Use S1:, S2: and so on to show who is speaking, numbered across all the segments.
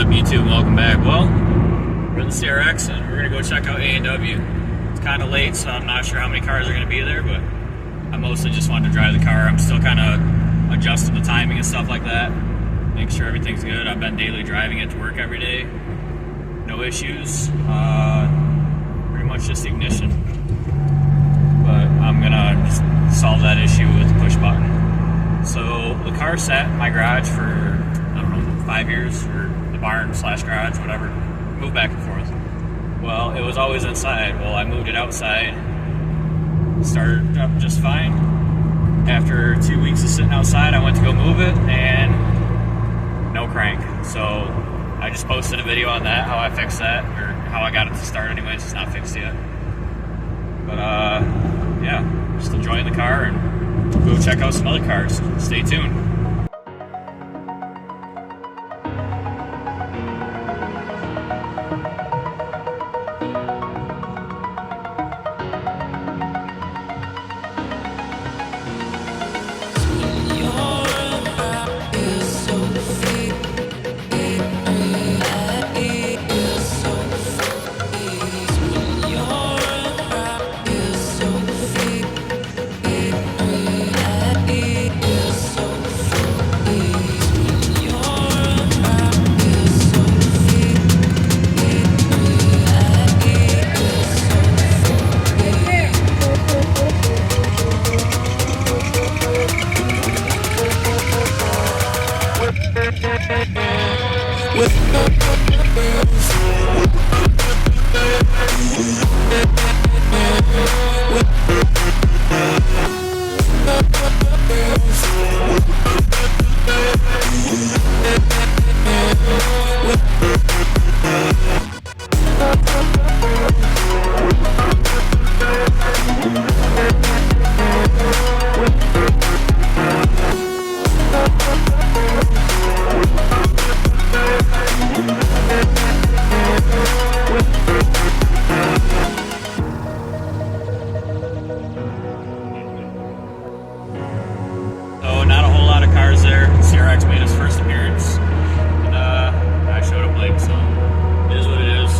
S1: up, YouTube? Welcome back. Well, we're in the CRX and we're gonna go check out A&W. It's kind of late, so I'm not sure how many cars are gonna be there, but I mostly just wanted to drive the car. I'm still kind of adjusting the timing and stuff like that, make sure everything's good. I've been daily driving it to work every day, no issues. Pretty much just the ignition, but I'm gonna just solve that issue with the push button. So the car sat in my garage for, I don't know, 5 years, or the barn slash garage, whatever. Moved back and forth. Well, it was always inside. Well, I moved it outside. Started up just fine. After 2 weeks of sitting outside, I went to go move it, and no crank. So I just posted a video on that, how I fixed that, or how I got it to start anyways. It's not fixed yet. But yeah, just enjoying the car and go check out some other cars. Stay tuned. CRX made his first appearance, and I showed up late, so it is what it is.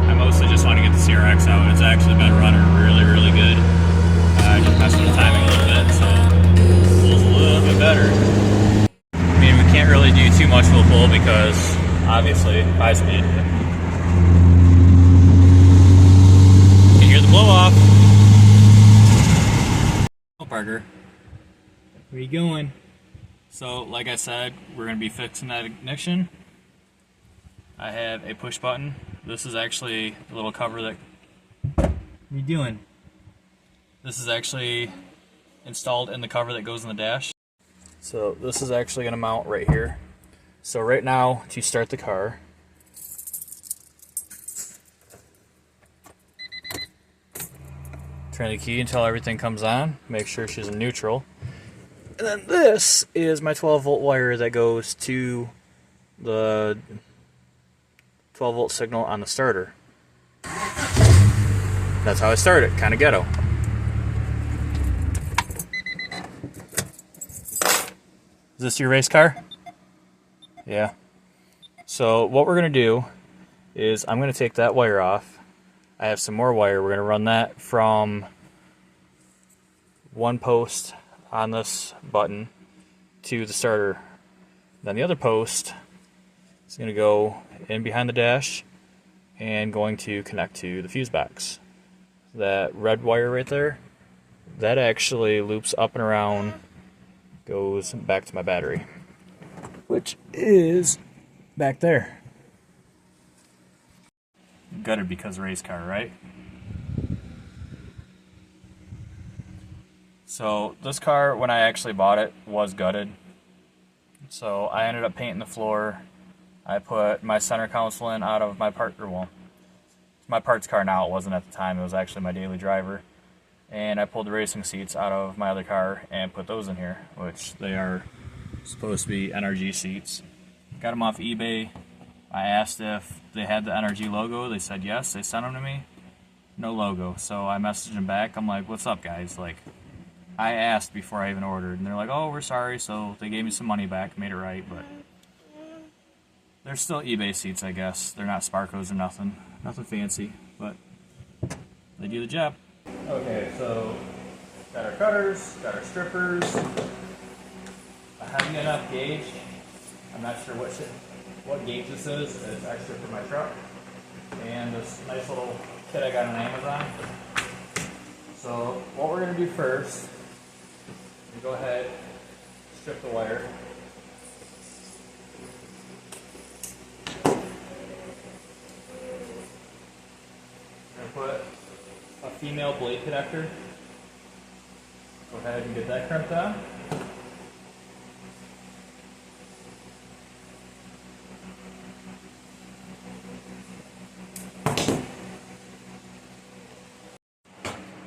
S1: I mostly just want to get the CRX out. It's actually been running really, really good. I just messed with the timing a little bit, so it pulls a little bit better. I mean, we can't really do too much with the pull because, obviously, high speed. You can hear the blow off. Oh, Parker, where you going? So, like I said, we're going to be fixing that ignition. I have a push button. This is actually a little cover that... What are you doing? This is actually installed in the cover that goes in the dash. So this is actually going to mount right here. So right now, to start the car, turn the key until everything comes on. Make sure she's in neutral. And then this is my 12-volt wire that goes to the 12-volt signal on the starter. That's how I start it, kind of ghetto. Is this your race car? Yeah. So what we're going to do is I'm going to take that wire off. I have some more wire. We're going to run that from one post on this button to the starter. Then the other post is going to go in behind the dash and going to connect to the fuse box. That red wire right there, that actually loops up and around, goes back to my battery, which is back there. Gutted because race car, right? So this car, when I actually bought it, was gutted. So I ended up painting the floor. I put my center console in out of my my parts car now. It wasn't at the time. It was actually my daily driver. And I pulled the racing seats out of my other car and put those in here, which they are supposed to be NRG seats. Got them off eBay. I asked if they had the NRG logo. They said yes. They sent them to me. No logo. So I messaged them back. I'm like, what's up, guys? Like, I asked before I even ordered, and they're like, oh, we're sorry. So they gave me some money back, made it right, but They're still eBay seats, I guess. They're not Sparcos or nothing. Nothing fancy, but they do the job. Okay, so got our cutters, got our strippers, a heavy enough gauge. I'm not sure what gauge this is. It's extra for my truck. And this nice little kit I got on Amazon. So what we're going to do first, we go ahead, strip the wire. We're going to put a female blade connector. Go ahead and get that crimped on.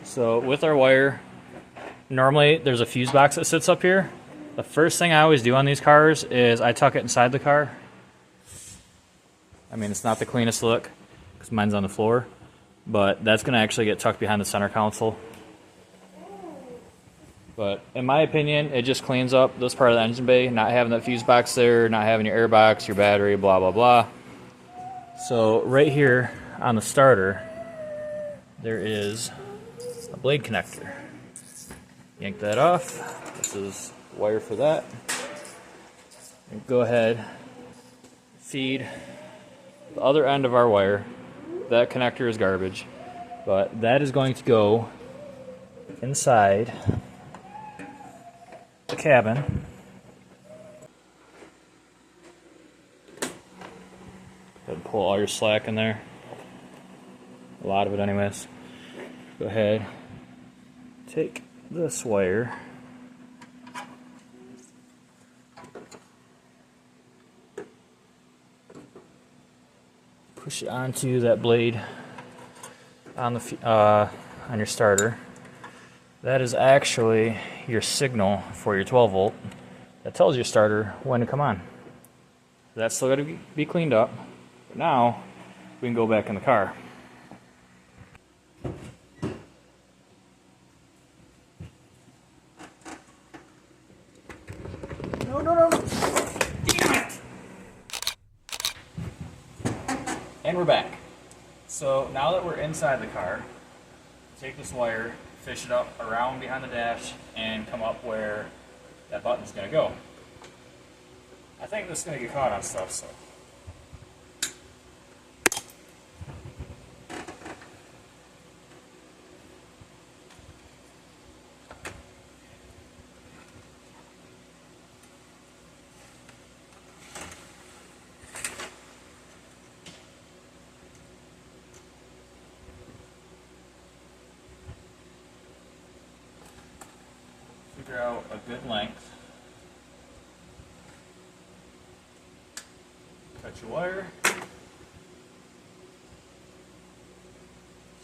S1: So with our wire, normally there's a fuse box that sits up here. The first thing I always do on these cars is I tuck it inside the car. I mean, it's not the cleanest look because mine's on the floor, but that's going to actually get tucked behind the center console. But in my opinion, it just cleans up this part of the engine bay, not having that fuse box there, not having your air box, your battery, blah, blah, blah. So right here on the starter, there is a blade connector. Yank that off. This is wire for that. And go ahead, feed the other end of our wire. That connector is garbage, but that is going to go inside the cabin. And pull all your slack in there. A lot of it anyways. Go ahead, take this wire, push it onto that blade on the on your starter. That is actually your signal for your 12 volt. That tells your starter when to come on. That's still got to be cleaned up. But now we can go back in the car. No. Damn it! And we're back. So now that we're inside the car, take this wire, fish it up around behind the dash, and come up where that button's going to go. I think this is going to get caught on stuff, so. Figure out a good length. Cut your wire.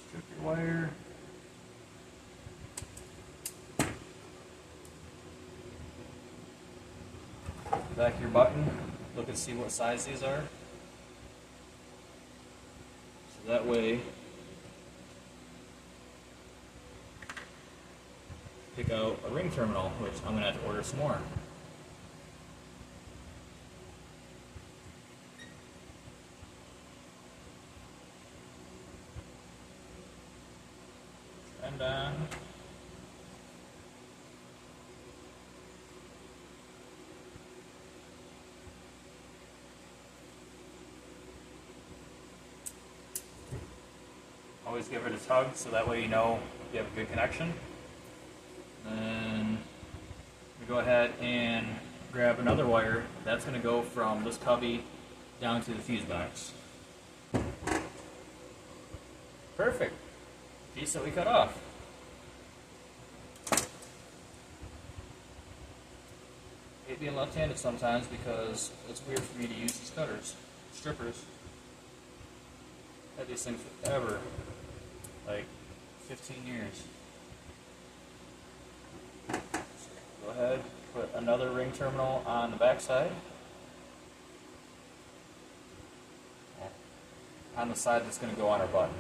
S1: Strip your wire. Back your button. Look and see what size these are. So that way, pick out a ring terminal, which I'm going to have to order some more. And always give it a tug so that way you know you have a good connection. Then we go ahead and grab another wire. That's going to go from this cubby down to the fuse box. Perfect. Piece that we cut off. Hate being left-handed sometimes because it's weird for me to use these cutters, strippers. Had these things forever, like 15 years. Go ahead, put another ring terminal on the back side. On the side that's going to go on our button.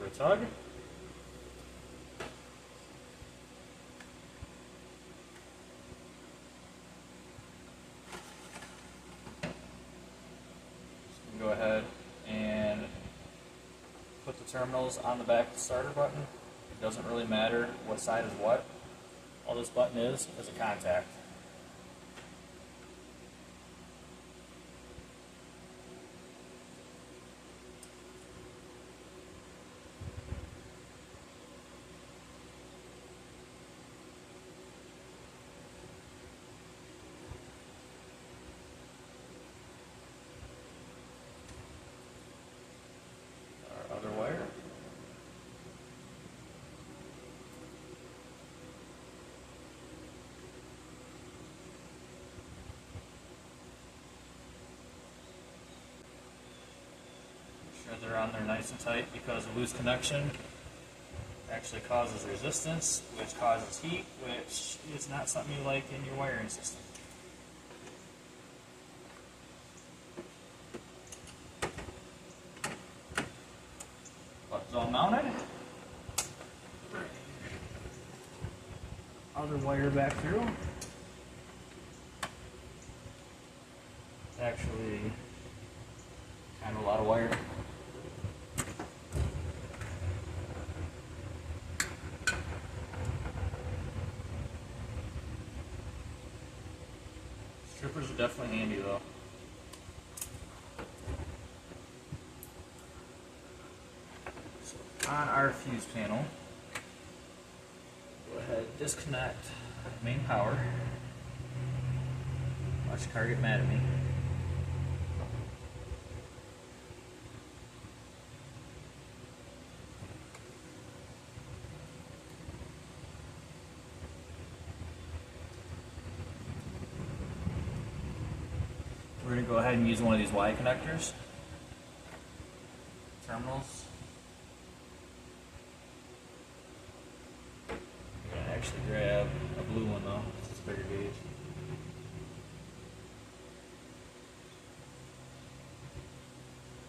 S1: for a tug. Go ahead and put the terminals on the back of the starter button. It doesn't really matter what side is what. All this button is a contact. Other wire. Make sure they're on there nice and tight, because a loose connection actually causes resistance, which causes heat, which is not something you like in your wiring system. Button's all mounted. Other wire back through. Actually, kind of a lot of wire. Strippers are definitely handy though. So on our fuse panel, go ahead, disconnect main power. Watch the car get mad at me. We're going to go ahead and use one of these Y connectors, terminals. I'm going to actually grab a blue one though, it's a bigger gauge.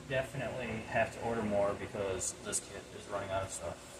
S1: Definitely have to order more because this kit is running out of stuff.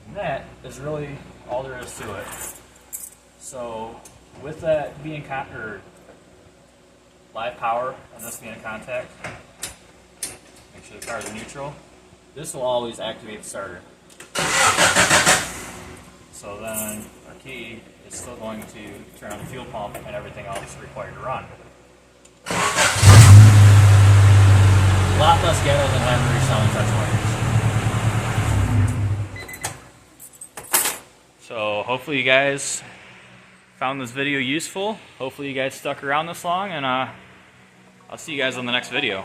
S1: And that is really all there is to it. So with that being live power and this being in contact, make sure the cars are neutral. This will always activate the starter. So then our key is still going to turn on the fuel pump and everything else required to run. A lot less ghetto than having to reselling touch wires. So hopefully you guys found this video useful. Hopefully you guys stuck around this long, and I'll see you guys on the next video.